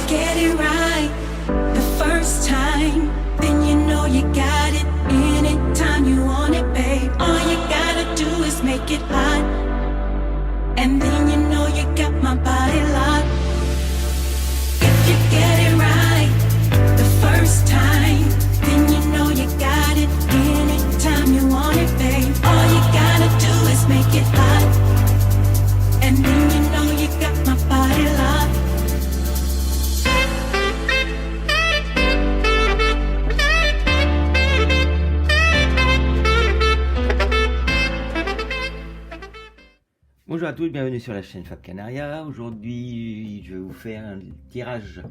get it right the first time, then you know you got it. Anytime you want it, babe, all you gotta do is make it hot, and then you know you got my body locked. If you get it right the first time, then you know you got it. Anytime you want it, babe, all you gotta do is make it hot, and then you know you got my body locked. Bonjour à tous, bienvenue sur la chaîne Fab Canaria. Aujourd'hui, je vais vous faire un tirage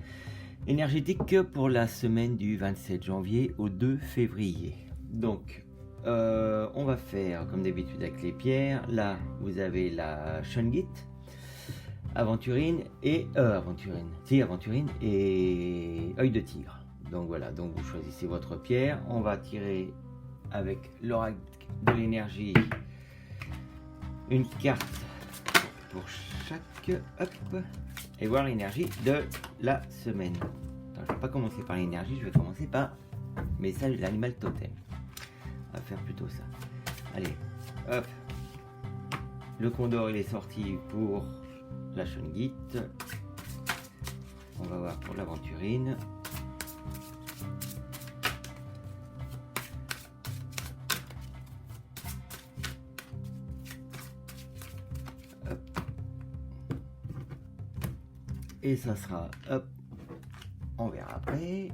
énergétique pour la semaine du 27 janvier au 2 février. Donc, on va faire comme d'habitude avec les pierres. Là, vous avez la Shungite, Aventurine et Aventurine et œil de tigre. Donc voilà, donc vous choisissez votre pierre. On va tirer avec l'oracle de l'énergie une carte pour chaque, hop, et voir l'énergie de la semaine. Alors, je ne vais pas commencer par l'énergie, je vais commencer par message de l'animal totem. On va faire plutôt ça. Allez, hop, le condor il est sorti pour la Shungite. On va voir pour l'aventurine. Et ça sera, hop, on verra après,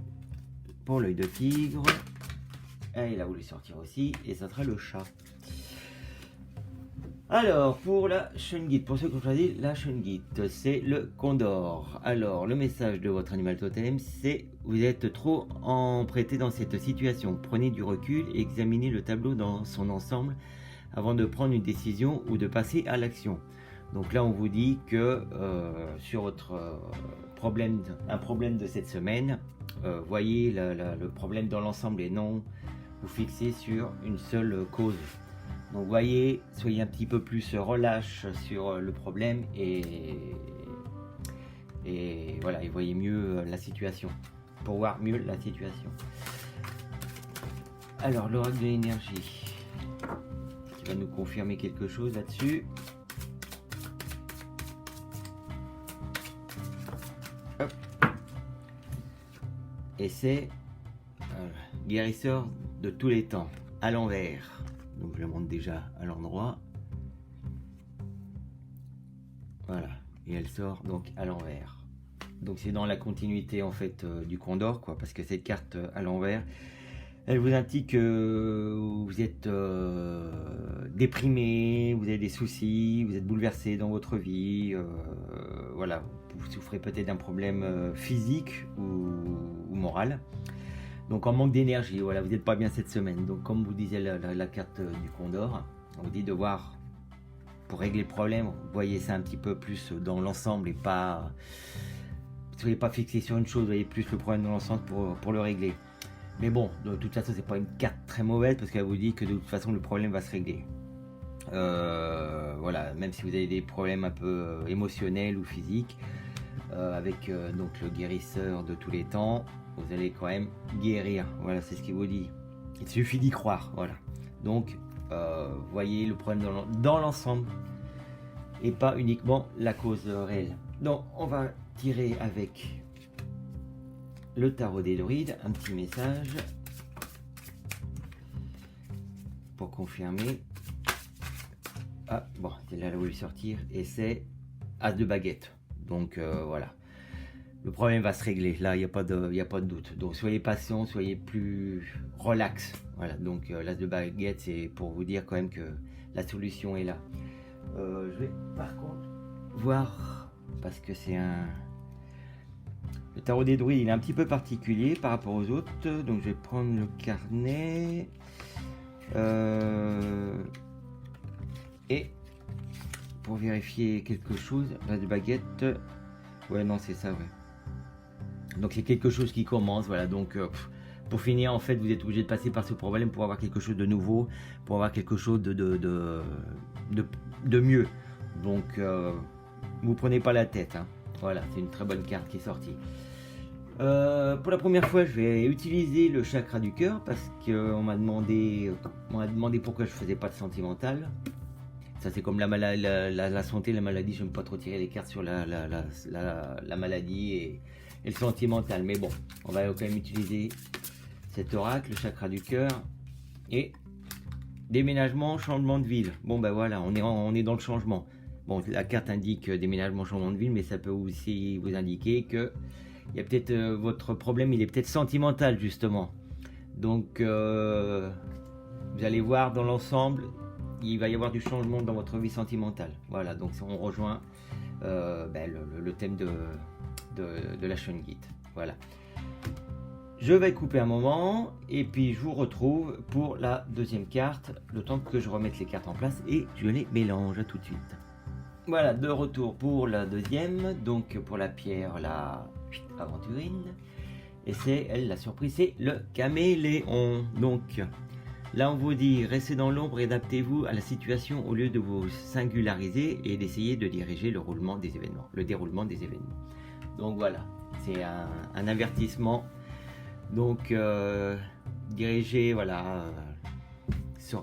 pour l'œil de tigre, et il a voulu sortir aussi, et ça sera le chat. Alors, pour la Shungite, pour ceux qui ont choisi la Shungite, c'est le condor. Alors, le message de votre animal totem, c'est « Vous êtes trop emprêté dans cette situation. Prenez du recul et examinez le tableau dans son ensemble avant de prendre une décision ou de passer à l'action. » Donc là, on vous dit que sur votre un problème de cette semaine, voyez le problème dans l'ensemble et non vous fixez sur une seule cause. Donc voyez, soyez un petit peu plus relâche sur le problème et voilà, et voyez mieux la situation, pour voir mieux la situation. Alors, l'oracle de l'énergie qui va nous confirmer quelque chose là-dessus. Et c'est guérisseur de tous les temps, à l'envers. Donc je le montre déjà à l'endroit. Voilà, et elle sort donc à l'envers. Donc c'est dans la continuité en fait du condor, quoi, parce que cette carte à l'envers, elle vous indique que vous êtes déprimé, vous avez des soucis, vous êtes bouleversé dans votre vie, voilà, vous souffrez peut-être d'un problème physique ou moral. Donc en manque d'énergie, voilà, vous n'êtes pas bien cette semaine. Donc comme vous disait la carte du condor, on vous dit de voir, pour régler le problème, vous voyez ça un petit peu plus dans l'ensemble et pas, ne soyez pas fixé sur une chose, vous voyez plus le problème dans l'ensemble pour le régler. Mais bon, de toute façon, c'est pas une carte très mauvaise parce qu'elle vous dit que de toute façon, le problème va se régler. Voilà, même si vous avez des problèmes un peu émotionnels ou physiques, avec donc le guérisseur de tous les temps, vous allez quand même guérir. Voilà, c'est ce qu'il vous dit. Il suffit d'y croire. Voilà. Donc, voyez le problème dans l'ensemble et pas uniquement la cause réelle. Donc, on va tirer avec le tarot des Druides, un petit message pour confirmer. Ah bon, c'est là où il sortir et c'est As de baguette. Donc voilà, le problème va se régler. Là, il n'y a pas de doute. Donc soyez patient, soyez plus relax. Voilà. Donc l'As de baguette, c'est pour vous dire quand même que la solution est là. Je vais par contre voir parce que c'est le tarot des druides, il est un petit peu particulier par rapport aux autres, donc je vais prendre le carnet et pour vérifier quelque chose, la baguette, ouais non c'est ça, ouais. Donc c'est quelque chose qui commence, voilà, donc pour finir en fait vous êtes obligé de passer par ce problème pour avoir quelque chose de nouveau, pour avoir quelque chose de mieux, donc vous prenez pas la tête, hein. Voilà, c'est une très bonne carte qui est sortie. Pour la première fois, je vais utiliser le chakra du cœur parce qu'on m'a demandé pourquoi je faisais pas de sentimental. Ça, c'est comme la santé, la maladie. Je n'aime pas trop tirer les cartes sur la maladie et le sentimental. Mais bon, on va quand même utiliser cet oracle, le chakra du cœur. Et déménagement, changement de ville. Bon, ben voilà, on est dans le changement. Bon, la carte indique déménagement, changement de ville, mais ça peut aussi vous indiquer que il y a peut-être votre problème, il est peut-être sentimental justement. Donc, vous allez voir dans l'ensemble, il va y avoir du changement dans votre vie sentimentale. Voilà, donc on rejoint le thème de la Shungite. Voilà. Je vais couper un moment et puis je vous retrouve pour la deuxième carte, le temps que je remette les cartes en place et je les mélange. À tout de suite. Voilà, de retour pour la deuxième, donc pour la pierre, la aventurine. Et c'est elle, la surprise, c'est le caméléon. Donc là, on vous dit, restez dans l'ombre et adaptez-vous à la situation au lieu de vous singulariser et d'essayer de diriger le déroulement des événements. Donc voilà, c'est un avertissement. Donc dirigez, voilà,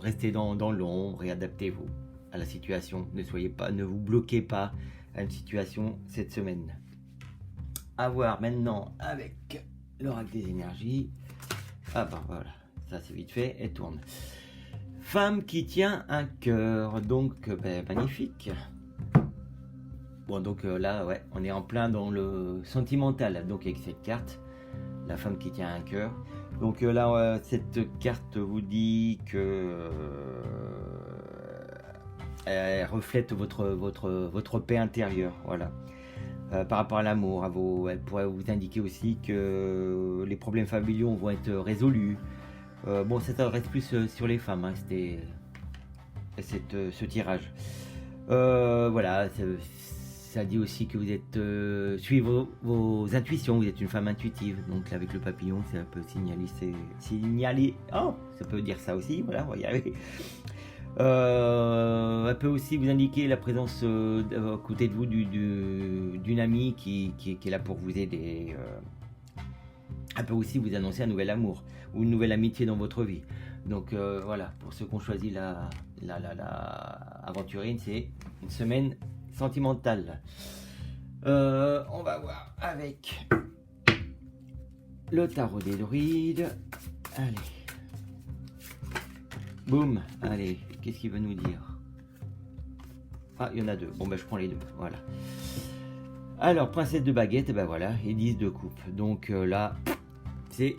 restez dans l'ombre et adaptez-vous à la situation. Ne vous bloquez pas à une situation cette semaine. À voir maintenant avec l'oracle des énergies. Ah ben voilà, ça c'est vite fait, elle tourne. Femme qui tient un cœur, donc magnifique. Bon donc là ouais, on est en plein dans le sentimental, donc avec cette carte, la femme qui tient un cœur. Donc là cette carte vous dit que elle reflète votre paix intérieure, voilà. Par rapport à l'amour, elle pourrait vous indiquer aussi que les problèmes familiaux vont être résolus. Bon, ça s'adresse plus sur les femmes, hein, ce tirage. Voilà, ça dit aussi que vous êtes suivez vos intuitions, vous êtes une femme intuitive. Donc là, avec le papillon, ça peut signaler. Oh, ça peut dire ça aussi. Voilà, on va y arriver. Elle peut aussi vous indiquer la présence à côté de vous d'une amie qui est là pour vous aider. Elle peut aussi vous annoncer un nouvel amour ou une nouvelle amitié dans votre vie. Donc voilà, pour ceux qui ont choisi la aventurine, c'est une semaine sentimentale. On va voir avec le tarot des druides. Allez. Boum, allez, qu'est-ce qu'il veut nous dire? Ah, il y en a deux. Bon, je prends les deux, voilà. Alors, princesse de baguette, voilà, et 10 de coupe. Donc là, c'est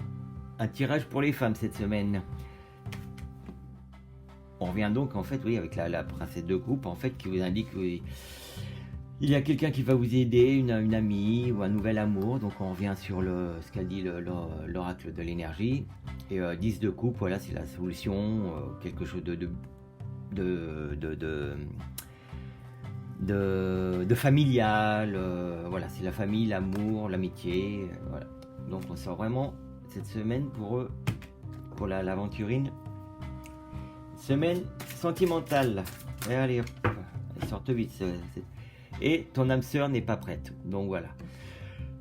un tirage pour les femmes cette semaine. On revient donc, en fait, oui, avec la princesse de coupe, en fait, qui vous indique qu'il y a quelqu'un qui va vous aider, une amie ou un nouvel amour. Donc, on revient sur ce qu'a dit l'oracle de l'énergie. Et 10 de coupe, voilà, c'est la solution, quelque chose de familial, voilà, c'est la famille, l'amour, l'amitié, voilà. Donc on sort vraiment cette semaine pour l'aventurine, semaine sentimentale. Et allez, hop, elle sort vite. Et ton âme sœur n'est pas prête. Donc voilà.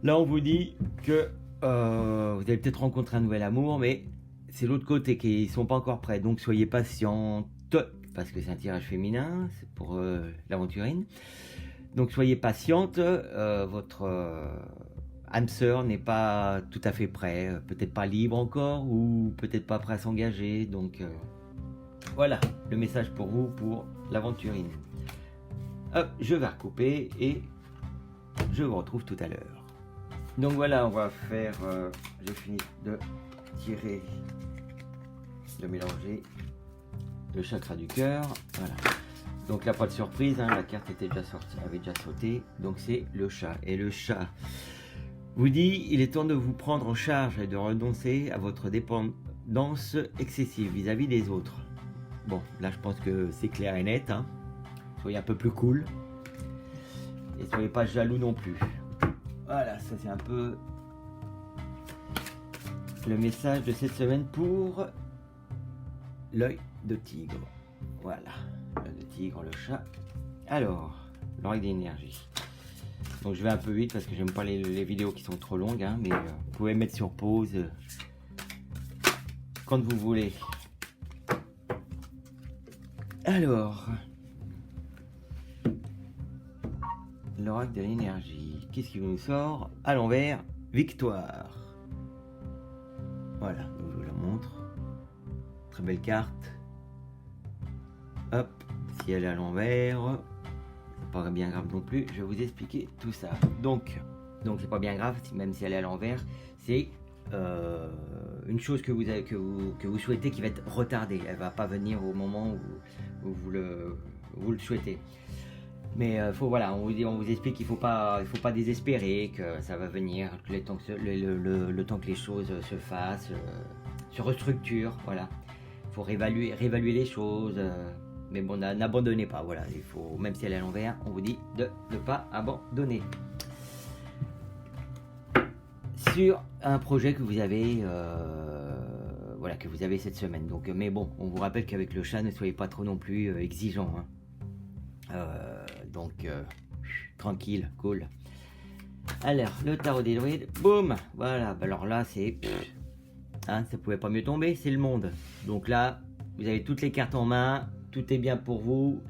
Là on vous dit que vous allez peut-être rencontrer un nouvel amour, mais c'est l'autre côté qui ne sont pas encore prêts. Donc soyez patiente, parce que c'est un tirage féminin, c'est pour l'aventurine. Donc soyez patiente, votre âme sœur n'est pas tout à fait prêt, peut-être pas libre encore, ou peut-être pas prêt à s'engager. Donc voilà le message pour vous, pour l'aventurine. Hop, je vais recouper et je vous retrouve tout à l'heure. Donc voilà, on va faire, j'ai fini de tirer, de mélanger le chakra du cœur, voilà. Donc là, pas de surprise, hein, la carte était déjà sortie, avait déjà sauté, donc c'est le chat. Et le chat vous dit, il est temps de vous prendre en charge et de renoncer à votre dépendance excessive vis-à-vis des autres. Bon, là je pense que c'est clair et net, hein. Soyez un peu plus cool, et soyez pas jaloux non plus. Voilà, ça c'est un peu le message de cette semaine pour l'œil de tigre. Voilà, l'œil de tigre, le chat. Alors, l'oreille d'énergie. Donc je vais un peu vite parce que j'aime pas les vidéos qui sont trop longues, hein, mais vous pouvez mettre sur pause quand vous voulez. Alors, l'oracle de l'énergie, qu'est-ce qui nous sort? À l'envers, victoire. Voilà, donc je vous la montre. Très belle carte. Hop, si elle est à l'envers, c'est pas bien grave non plus. Je vais vous expliquer tout ça. Donc c'est pas bien grave, même si elle est à l'envers. C'est une chose que vous souhaitez qui va être retardée. Elle va pas venir au moment où vous le souhaitez. Mais voilà, on vous explique qu'il faut pas désespérer, que ça va venir, que le temps que les choses se fassent, se restructurent, voilà. Il faut réévaluer les choses, mais bon, n'abandonnez pas, voilà. Il faut, même si elle est à l'envers, on vous dit de ne pas abandonner. Sur un projet que vous avez, que vous avez cette semaine. Donc, mais bon, on vous rappelle qu'avec le chat, ne soyez pas trop non plus exigeant, hein. Tranquille, cool. Alors, le tarot des druides, boum, voilà. Alors là, c'est, ça pouvait pas mieux tomber, c'est le monde. Donc là, vous avez toutes les cartes en main, tout est bien pour vous.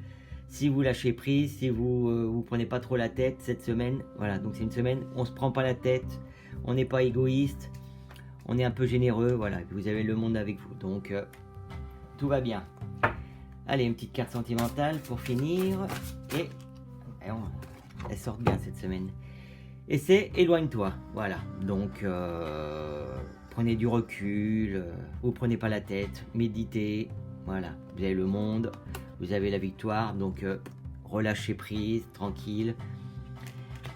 Si vous lâchez prise, si vous prenez pas trop la tête cette semaine, voilà. Donc c'est une semaine, on se prend pas la tête, on n'est pas égoïste, on est un peu généreux, voilà. Vous avez le monde avec vous, donc tout va bien. Allez, une petite carte sentimentale pour finir. Et elle sort bien cette semaine. Et c'est éloigne-toi. Voilà. Donc, prenez du recul. Vous prenez pas la tête. Méditez. Voilà. Vous avez le monde. Vous avez la victoire. Donc, relâchez prise. Tranquille.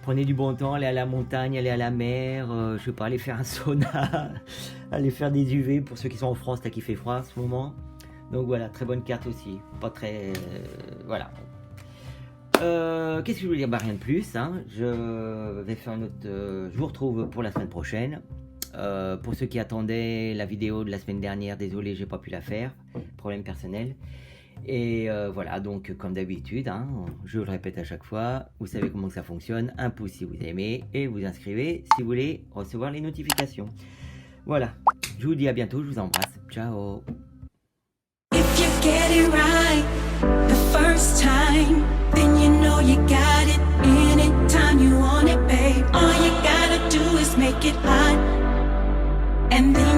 Prenez du bon temps. Allez à la montagne. Allez à la mer. Je sais pas, allez faire un sauna. Allez faire des UV pour ceux qui sont en France, là, qui fait froid en ce moment. Donc voilà, très bonne carte aussi. Pas très... voilà. Qu'est-ce que je voulais dire? Bah rien de plus. Hein. Je vais faire une autre... je vous retrouve pour la semaine prochaine. Pour ceux qui attendaient la vidéo de la semaine dernière, désolé, j'ai pas pu la faire. Problème personnel. Et voilà, donc comme d'habitude, hein, je le répète à chaque fois, vous savez comment ça fonctionne. Un pouce si vous aimez et vous inscrivez si vous voulez recevoir les notifications. Voilà, je vous dis à bientôt, je vous embrasse. Ciao. Get it right the first time, then you know you got it. Anytime you want it, babe, all you gotta do is make it hot, and then